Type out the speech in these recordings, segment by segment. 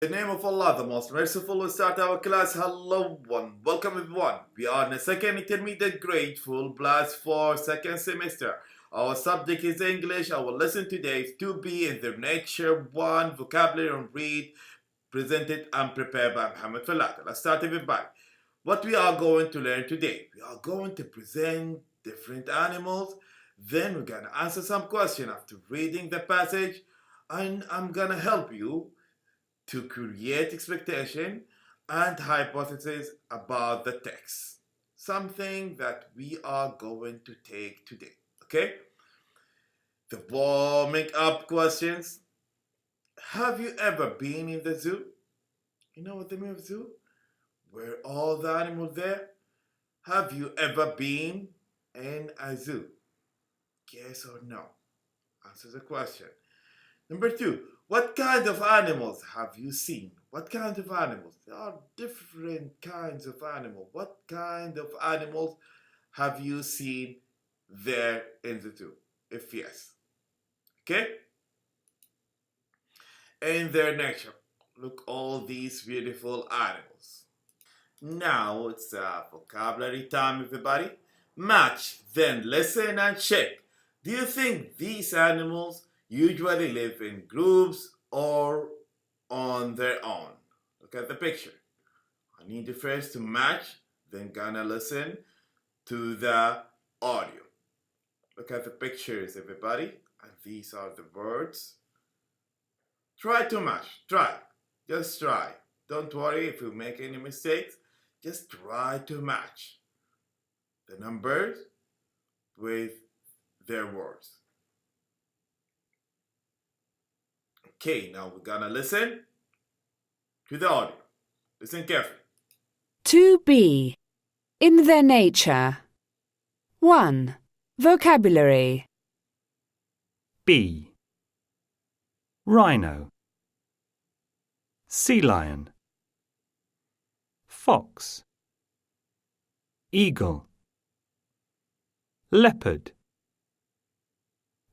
In the name of Allah, the most merciful, we start our class. Hello, one. Welcome, everyone. We are in the second intermediate grade, full blast for second semester. Our subject is English. Our lesson today is to be in their nature, one, vocabulary and read, presented and prepared by Muhammad Falat. Let's start, everybody. What we are going to learn today, we are going to present different animals. Then we're going to answer some questions after reading the passage. And I'm going to help you to create expectation and hypothesis about the text. Something that we are going to take today. Okay? The warming up questions. Have you ever been in the zoo? You know what the mean of zoo? Where all the animals there? Have you ever been in a zoo? Yes or no? Answer the question. Number two, what kind of animals have you seen? What kind of animals? There are different kinds of animals. What kind of animals have you seen there in the zoo? If yes. Okay? In their nature. Look all these beautiful animals. Now it's vocabulary time, everybody. Match, then listen and check. Do you think these animals usually live in groups or on their own? Look at the picture. I need you first to match, then gonna listen to the audio. Look at the pictures, everybody. And these are the words. Try to match. Try. Just try. Don't worry if you make any mistakes. Just try to match the numbers with their words. Okay, now we're gonna listen to the audio. Listen carefully. To be. In their nature. 1. Vocabulary. B. Rhino, sea lion, fox, eagle, leopard,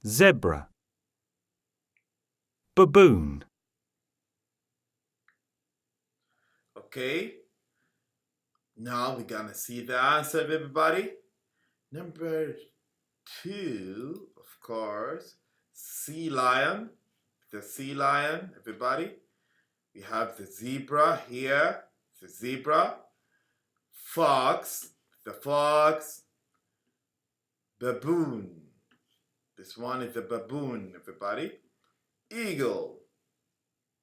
zebra, baboon. Okay, now we're gonna see the answer, everybody. Number 2, of course, sea lion. The sea lion, everybody. We have the zebra here, the zebra. Fox, the fox. Baboon. This one is the baboon, everybody. Eagle,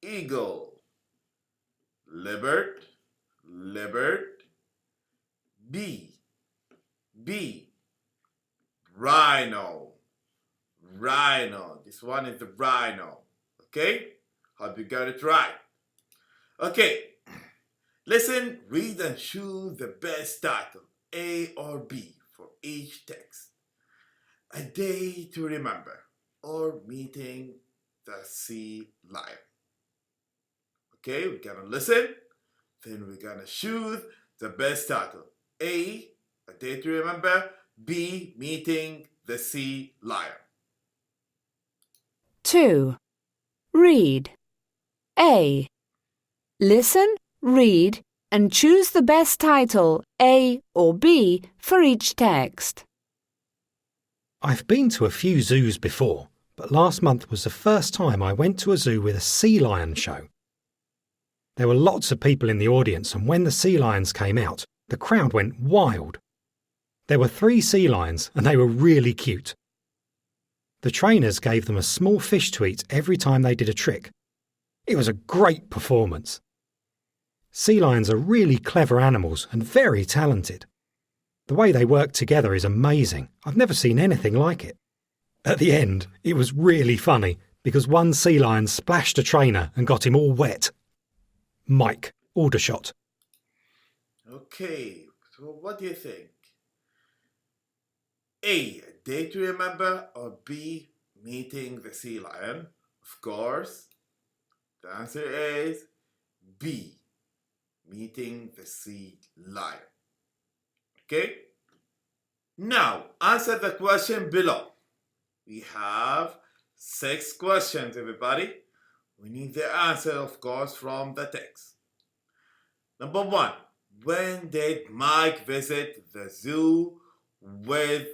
eagle. Leopard, leopard. Bee, bee. Rhino, rhino. This one is the rhino. Okay? Hope you got it right. Okay. Listen, read, and choose the best title, A or B, for each text. A Day to Remember, or Meeting the Sea Lion. Okay, we're gonna listen, then we're gonna choose the best title. A Day to Remember. B, Meeting the Sea Lion. 2. Read. A. Listen, read, and choose the best title, A or B, for each text. I've been to a few zoos before, but last month was the first time I went to a zoo with a sea lion show. There were lots of people in the audience, and when the sea lions came out, the crowd went wild. There were 3 sea lions, and they were really cute. The trainers gave them a small fish to eat every time they did a trick. It was a great performance. Sea lions are really clever animals and very talented. The way they work together is amazing. I've never seen anything like it. At the end, it was really funny because one sea lion splashed a trainer and got him all wet. Mike, Aldershot. Okay, so what do you think? A Day to Remember, or B, Meeting the Sea Lion? Of course, the answer is B, Meeting the Sea Lion. Okay? Now, answer the question below. We have 6 questions, everybody. We need the answer, of course, from the text. Number 1. When did Mike visit the zoo with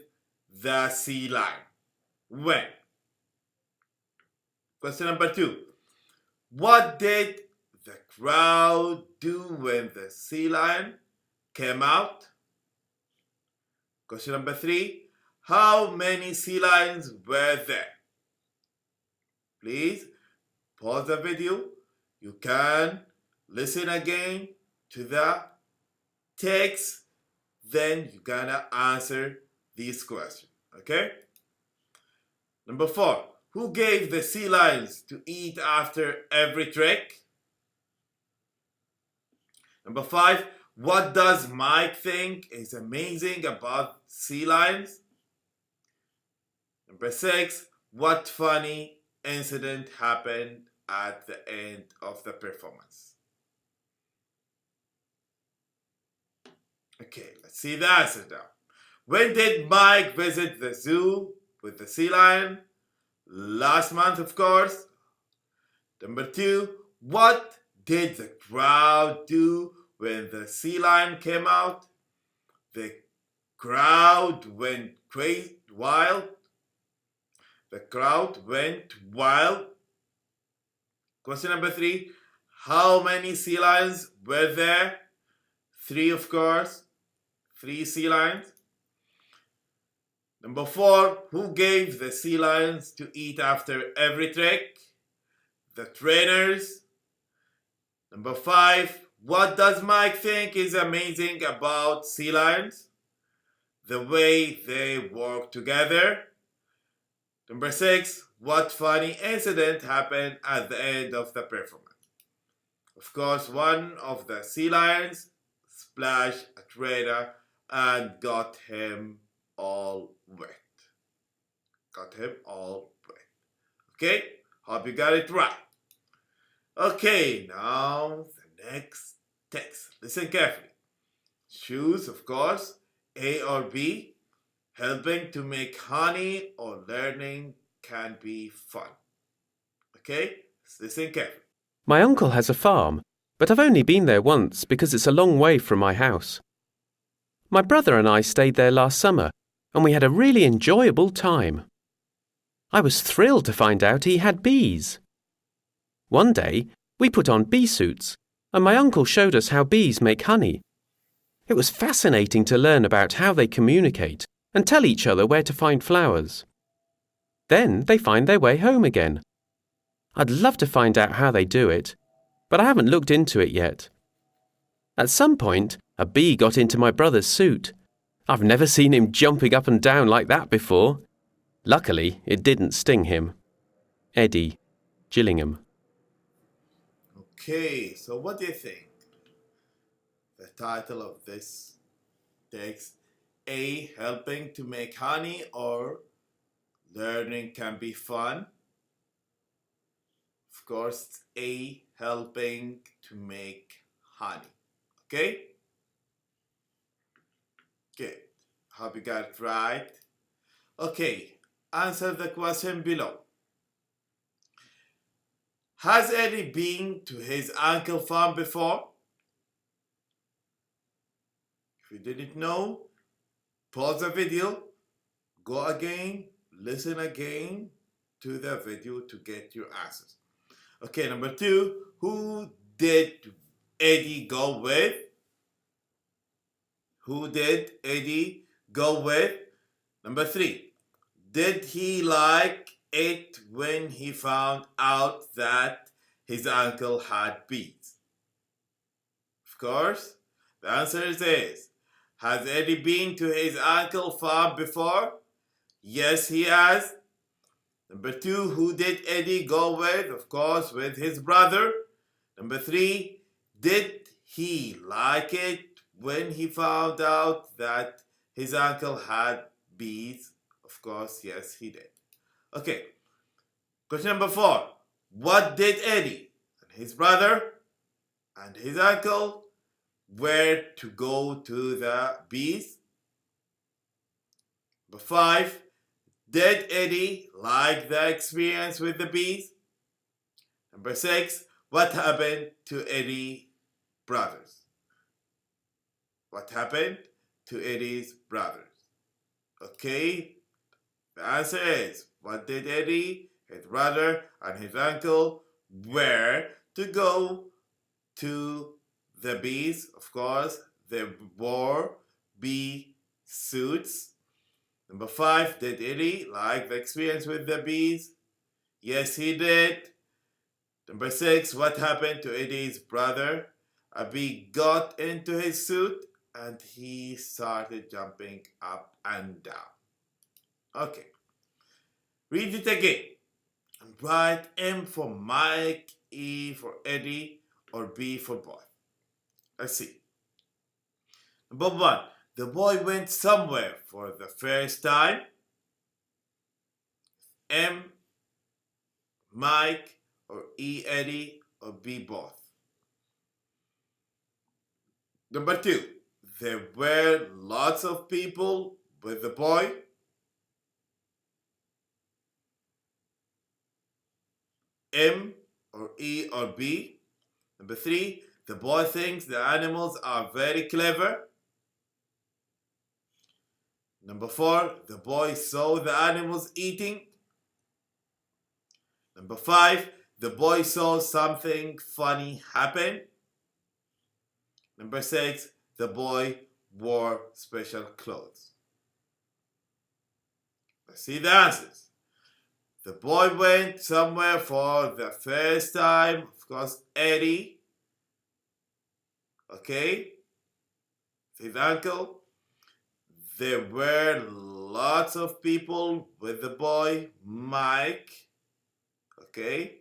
the sea lion? When? Question number 2. What did the crowd do when the sea lion came out? Question number 3. How many sea lions were there? Please pause the video. You can listen again to the text. Then you're gonna answer these questions. Okay? Number 4. Who gave the sea lions to eat after every trek? Number 5. What does Mike think is amazing about sea lions? Number 6. What funny incident happened at the end of the performance? Okay, let's see the answer now. When did Mike visit the zoo with the sea lion? Last month, of course. Number 2. What did the crowd do when the sea lion came out? The crowd went wild. The crowd went wild. Question number 3. How many sea lions were there? 3, of course. 3 sea lions. Number 4. Who gave the sea lions to eat after every trek? The trainers. Number 5. What does Mike think is amazing about sea lions? The way they work together. Number 6. What funny incident happened at the end of the performance? Of course, one of the sea lions splashed a trainer and got him all wet. Okay? Hope you got it right. Okay, now the next text. Listen carefully. Choose, of course, A or B. Helping to make honey or learning can be fun. Okay? Listen carefully. My uncle has a farm, but I've only been there once because it's a long way from my house. My brother and I stayed there last summer, and we had a really enjoyable time. I was thrilled to find out he had bees. One day, we put on bee suits, and my uncle showed us how bees make honey. It was fascinating to learn about how they communicate and tell each other where to find flowers. Then they find their way home again. I'd love to find out how they do it, but I haven't looked into it yet. At some point, a bee got into my brother's suit. I've never seen him jumping up and down like that before. Luckily, it didn't sting him. Eddie, Gillingham. Okay, so what do you think? The title of this text, A, helping to make honey, or learning can be fun? Of course, it's A, helping to make honey. Okay? Good. Hope you got it right. Okay, answer the question below. Has Eddie been to his uncle's farm before? If you didn't know, pause the video, go again, listen again to the video to get your answers. Okay, number 2, who did Eddie go with? Who did Eddie go with? Number 3, did he like it when he found out that his uncle had bees? Of course, the answer is, has Eddie been to his uncle's farm before? Yes, he has. Number 2, who did Eddie go with? Of course, with his brother. Number 3, did he like it when he found out that his uncle had bees? Of course, yes, he did. Okay, question number 4. What did Eddie and his brother and his uncle wear to go to the bees? Number 5. Did Eddie like the experience with the bees? Number 6, what happened to Eddie's brothers? What happened to Eddie's brothers? Okay, the answer is, what did Eddie, his brother, and his uncle wear to go to the bees? Of course, they wore bee suits. Number 5, did Eddie like the experience with the bees? Yes, he did. Number 6, what happened to Eddie's brother? A bee got into his suit and he started jumping up and down. Okay, read it again and write M for Mike, E for Eddie, or B for boy. Let's see. Number 1, the boy went somewhere for the first time. M, Mike, or E, Eddie, or B, both. Number 2, there were lots of people with the boy. M, or E, or B. Number 3, the boy thinks the animals are very clever. Number 4, the boy saw the animals eating. Number 5, the boy saw something funny happen. Number 6, the boy wore special clothes. Let's see the answers. The boy went somewhere for the first time. Of course, Eddie. Okay. His uncle. There were lots of people with the boy, Mike. Okay.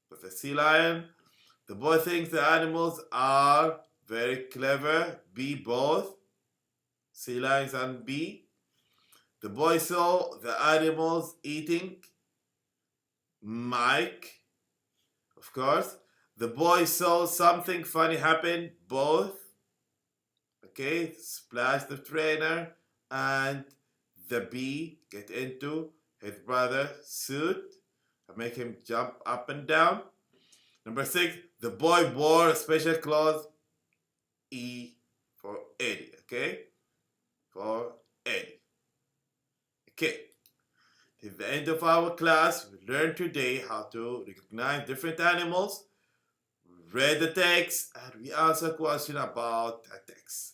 With the sea lion. The boy thinks the animals are very clever. B, both. Sea lions and B. The boy saw the animals eating. Mike, of course. The boy saw something funny happen. Both. Okay, Splash the trainer and the bee get into his brother's suit and make him jump up and down. Number 6, the boy wore special clothes. E for Eddie. Okay, for Eddie. Okay. At the end of our class, we learned today how to recognize different animals, read the text, and we answer questions about the text.